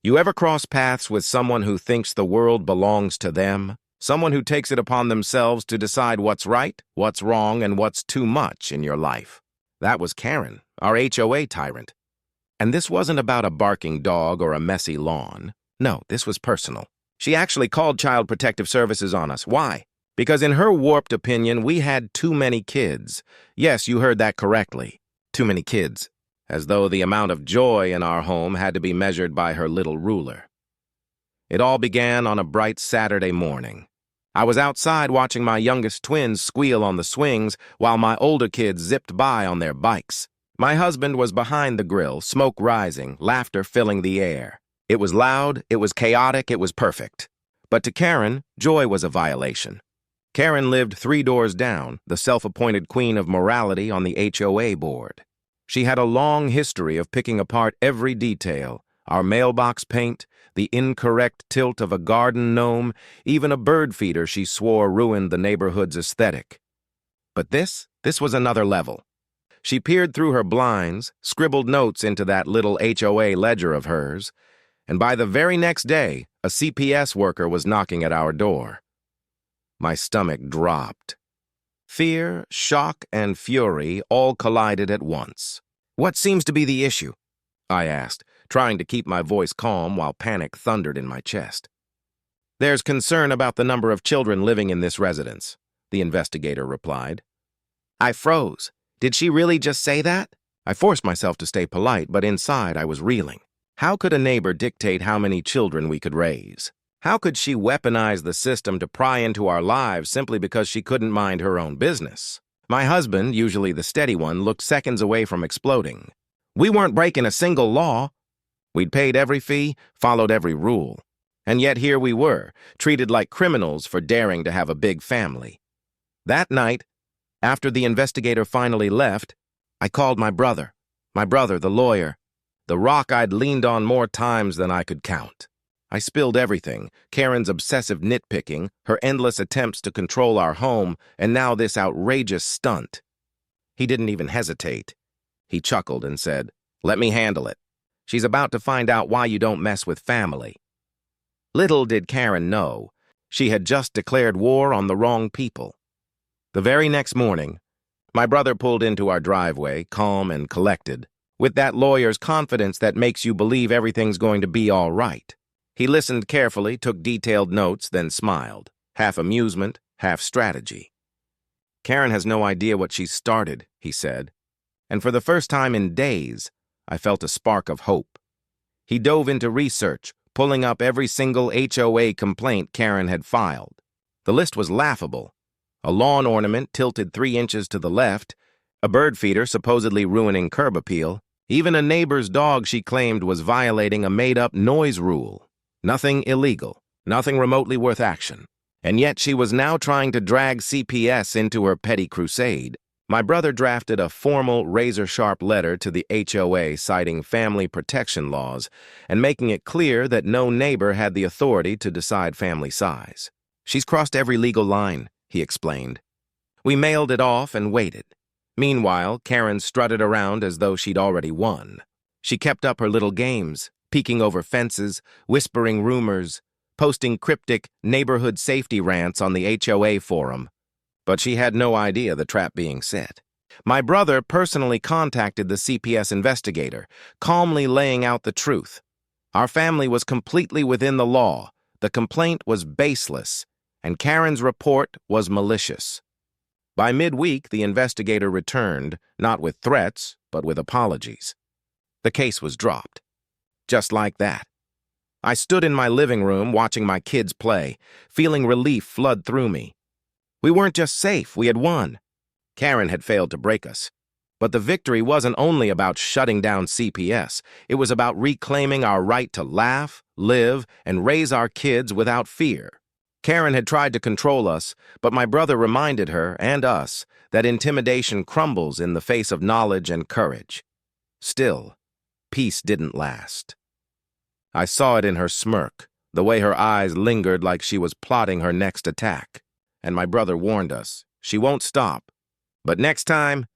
You ever cross paths with someone who thinks the world belongs to them? Someone who takes it upon themselves to decide what's right, what's wrong, and what's too much in your life? That was Karen, our HOA tyrant. And this wasn't about a barking dog or a messy lawn. No, this was personal. She actually called Child Protective Services on us. Why? Because in her warped opinion, we had too many kids. Yes, you heard that correctly. Too many kids. As though the amount of joy in our home had to be measured by her little ruler. It all began on a bright Saturday morning. I was outside watching my youngest twins squeal on the swings while my older kids zipped by on their bikes. My husband was behind the grill, smoke rising, laughter filling the air. It was loud, it was chaotic, it was perfect. But to Karen, joy was a violation. Karen lived 3 doors down, the self-appointed queen of morality on the HOA board. She had a long history of picking apart every detail, our mailbox paint, the incorrect tilt of a garden gnome, even a bird feeder she swore ruined the neighborhood's aesthetic. But this was another level. She peered through her blinds, scribbled notes into that little HOA ledger of hers, and by the very next day, a CPS worker was knocking at our door. My stomach dropped. Fear, shock, and fury all collided at once. "What seems to be the issue?" I asked, trying to keep my voice calm while panic thundered in my chest. "There's concern about the number of children living in this residence," the investigator replied. I froze. Did she really just say that? I forced myself to stay polite, but inside I was reeling. How could a neighbor dictate how many children we could raise? How could she weaponize the system to pry into our lives simply because she couldn't mind her own business? My husband, usually the steady one, looked seconds away from exploding. We weren't breaking a single law. We'd paid every fee, followed every rule. And yet here we were, treated like criminals for daring to have a big family. That night, after the investigator finally left, I called my brother, the lawyer, the rock I'd leaned on more times than I could count. I spilled everything, Karen's obsessive nitpicking, her endless attempts to control our home, and now this outrageous stunt. He didn't even hesitate. He chuckled and said, "Let me handle it. She's about to find out why you don't mess with family." Little did Karen know, she had just declared war on the wrong people. The very next morning, my brother pulled into our driveway, calm and collected, with that lawyer's confidence that makes you believe everything's going to be all right. He listened carefully, took detailed notes, then smiled, half amusement, half strategy. "Karen has no idea what she's started," he said, and for the first time in days, I felt a spark of hope. He dove into research, pulling up every single HOA complaint Karen had filed. The list was laughable. A lawn ornament tilted 3 inches to the left, a bird feeder supposedly ruining curb appeal, even a neighbor's dog she claimed was violating a made-up noise rule. Nothing illegal, nothing remotely worth action. And yet she was now trying to drag CPS into her petty crusade. My brother drafted a formal, razor-sharp letter to the HOA citing family protection laws and making it clear that no neighbor had the authority to decide family size. "She's crossed every legal line," he explained. We mailed it off and waited. Meanwhile, Karen strutted around as though she'd already won. She kept up her little games, peeking over fences, whispering rumors, posting cryptic neighborhood safety rants on the HOA forum. But she had no idea the trap being set. My brother personally contacted the CPS investigator, calmly laying out the truth. Our family was completely within the law, the complaint was baseless, and Karen's report was malicious. By midweek, the investigator returned, not with threats, but with apologies. The case was dropped. Just like that. I stood in my living room watching my kids play, feeling relief flood through me. We weren't just safe, we had won. Karen had failed to break us. But the victory wasn't only about shutting down CPS, it was about reclaiming our right to laugh, live, and raise our kids without fear. Karen had tried to control us, but my brother reminded her, and us, that intimidation crumbles in the face of knowledge and courage. Still, peace didn't last. I saw it in her smirk, the way her eyes lingered like she was plotting her next attack. And my brother warned us, she won't stop. But next time,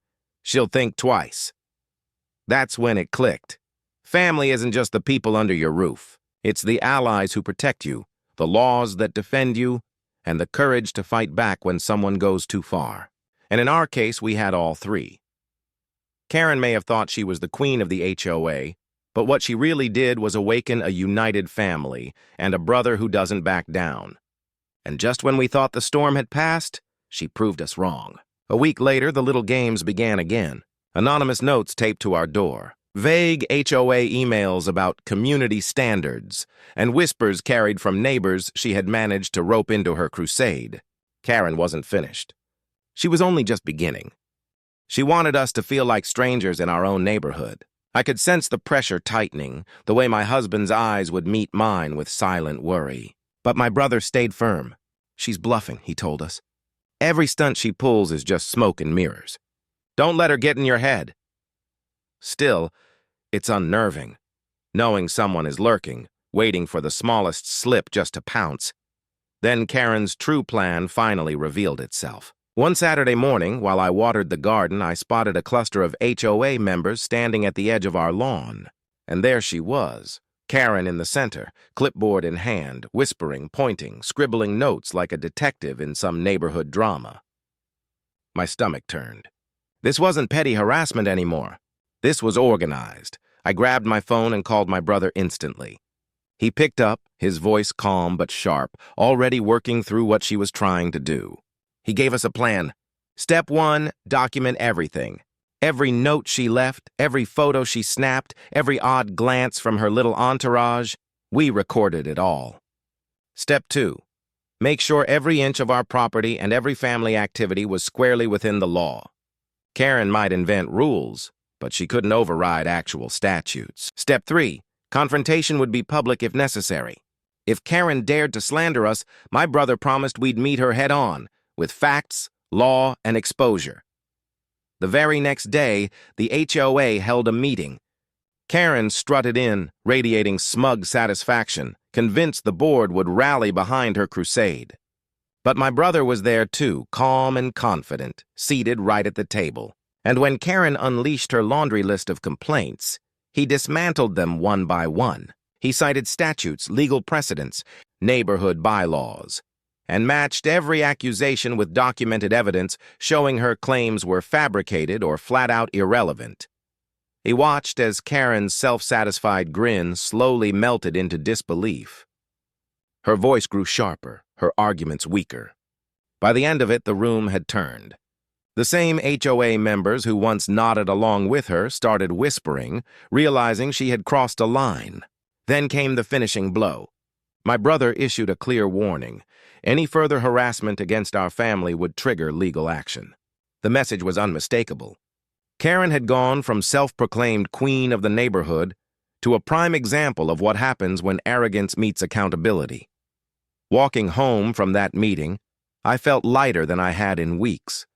she'll think twice. That's when it clicked. Family isn't just the people under your roof. It's the allies who protect you, the laws that defend you, and the courage to fight back when someone goes too far. And in our case, we had all three. Karen may have thought she was the queen of the HOA, but what she really did was awaken a united family and a brother who doesn't back down. And just when we thought the storm had passed, she proved us wrong. A week later, the little games began again. Anonymous notes taped to our door, vague HOA emails about community standards, and whispers carried from neighbors she had managed to rope into her crusade. Karen wasn't finished. She was only just beginning. She wanted us to feel like strangers in our own neighborhood. I could sense the pressure tightening, the way my husband's eyes would meet mine with silent worry. But my brother stayed firm. She's bluffing, he told us. Every stunt she pulls is just smoke and mirrors. Don't let her get in your head. Still, it's unnerving, knowing someone is lurking, waiting for the smallest slip just to pounce. Then Karen's true plan finally revealed itself. One Saturday morning, while I watered the garden, I spotted a cluster of HOA members standing at the edge of our lawn. And there she was, Karen in the center, clipboard in hand, whispering, pointing, scribbling notes like a detective in some neighborhood drama. My stomach turned. This wasn't petty harassment anymore. This was organized. I grabbed my phone and called my brother instantly. He picked up, his voice calm but sharp, already working through what she was trying to do. He gave us a plan. Step 1, document everything. Every note she left, every photo she snapped, every odd glance from her little entourage, we recorded it all. Step 2, make sure every inch of our property and every family activity was squarely within the law. Karen might invent rules, but she couldn't override actual statutes. Step 3, confrontation would be public if necessary. If Karen dared to slander us, my brother promised we'd meet her head-on, with facts, law, and exposure. The very next day, the HOA held a meeting. Karen strutted in, radiating smug satisfaction, convinced the board would rally behind her crusade. But my brother was there too, calm and confident, seated right at the table. And when Karen unleashed her laundry list of complaints, he dismantled them one by one. He cited statutes, legal precedents, neighborhood bylaws, and matched every accusation with documented evidence showing her claims were fabricated or flat-out irrelevant. He watched as Karen's self-satisfied grin slowly melted into disbelief. Her voice grew sharper, her arguments weaker. By the end of it, the room had turned. The same HOA members who once nodded along with her started whispering, realizing she had crossed a line. Then came the finishing blow. My brother issued a clear warning. Any further harassment against our family would trigger legal action. The message was unmistakable. Karen had gone from self-proclaimed queen of the neighborhood to a prime example of what happens when arrogance meets accountability. Walking home from that meeting, I felt lighter than I had in weeks.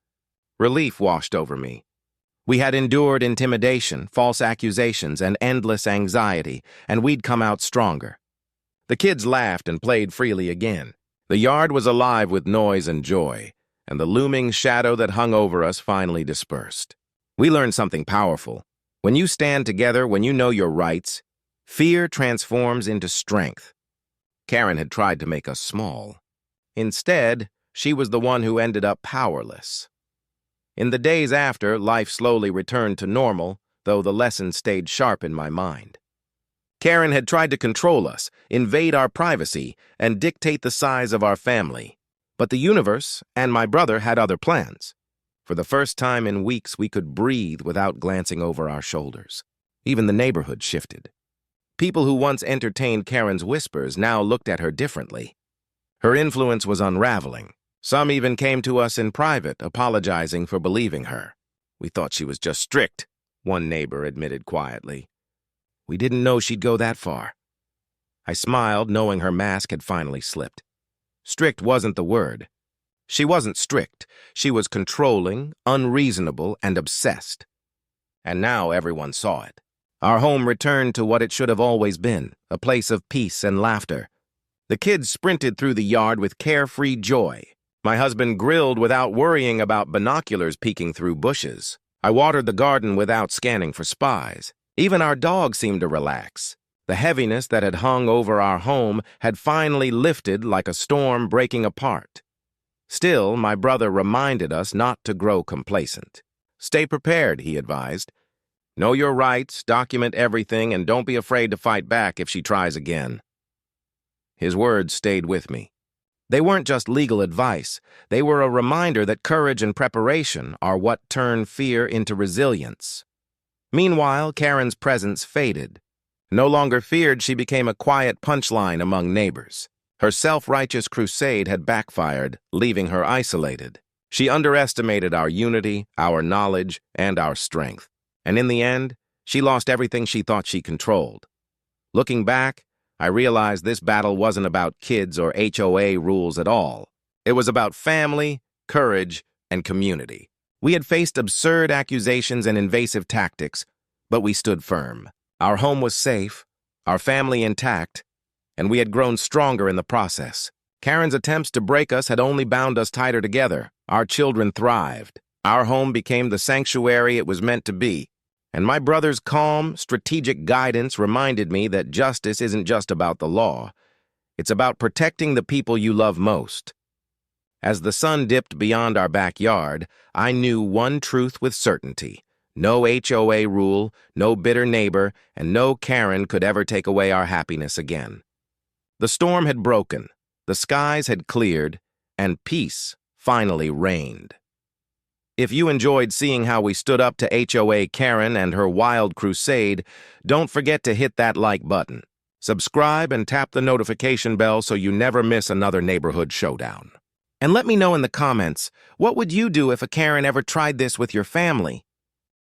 Relief washed over me. We had endured intimidation, false accusations, and endless anxiety, and we'd come out stronger. The kids laughed and played freely again. The yard was alive with noise and joy, and the looming shadow that hung over us finally dispersed. We learned something powerful. When you stand together, when you know your rights, fear transforms into strength. Karen had tried to make us small. Instead, she was the one who ended up powerless. In the days after, life slowly returned to normal, though the lessons stayed sharp in my mind. Karen had tried to control us, invade our privacy, and dictate the size of our family. But the universe and my brother had other plans. For the first time in weeks, we could breathe without glancing over our shoulders. Even the neighborhood shifted. People who once entertained Karen's whispers now looked at her differently. Her influence was unraveling. Some even came to us in private, apologizing for believing her. We thought she was just strict, one neighbor admitted quietly. We didn't know she'd go that far. I smiled, knowing her mask had finally slipped. Strict wasn't the word. She wasn't strict. She was controlling, unreasonable, and obsessed. And now everyone saw it. Our home returned to what it should have always been, a place of peace and laughter. The kids sprinted through the yard with carefree joy. My husband grilled without worrying about binoculars peeking through bushes. I watered the garden without scanning for spies. Even our dog seemed to relax. The heaviness that had hung over our home had finally lifted like a storm breaking apart. Still, my brother reminded us not to grow complacent. Stay prepared, he advised. Know your rights, document everything, and don't be afraid to fight back if she tries again. His words stayed with me. They weren't just legal advice. They were a reminder that courage and preparation are what turn fear into resilience. Meanwhile, Karen's presence faded. No longer feared, she became a quiet punchline among neighbors. Her self-righteous crusade had backfired, leaving her isolated. She underestimated our unity, our knowledge, and our strength. And in the end, she lost everything she thought she controlled. Looking back, I realized this battle wasn't about kids or HOA rules at all. It was about family, courage, and community. We had faced absurd accusations and invasive tactics, but we stood firm. Our home was safe, our family intact, and we had grown stronger in the process. Karen's attempts to break us had only bound us tighter together. Our children thrived. Our home became the sanctuary it was meant to be. And my brother's calm, strategic guidance reminded me that justice isn't just about the law. It's about protecting the people you love most. As the sun dipped beyond our backyard, I knew one truth with certainty. No HOA rule, no bitter neighbor, and no Karen could ever take away our happiness again. The storm had broken, the skies had cleared, and peace finally reigned. If you enjoyed seeing how we stood up to HOA Karen and her wild crusade, don't forget to hit that like button. Subscribe and tap the notification bell so you never miss another neighborhood showdown. And let me know in the comments, what would you do if a Karen ever tried this with your family?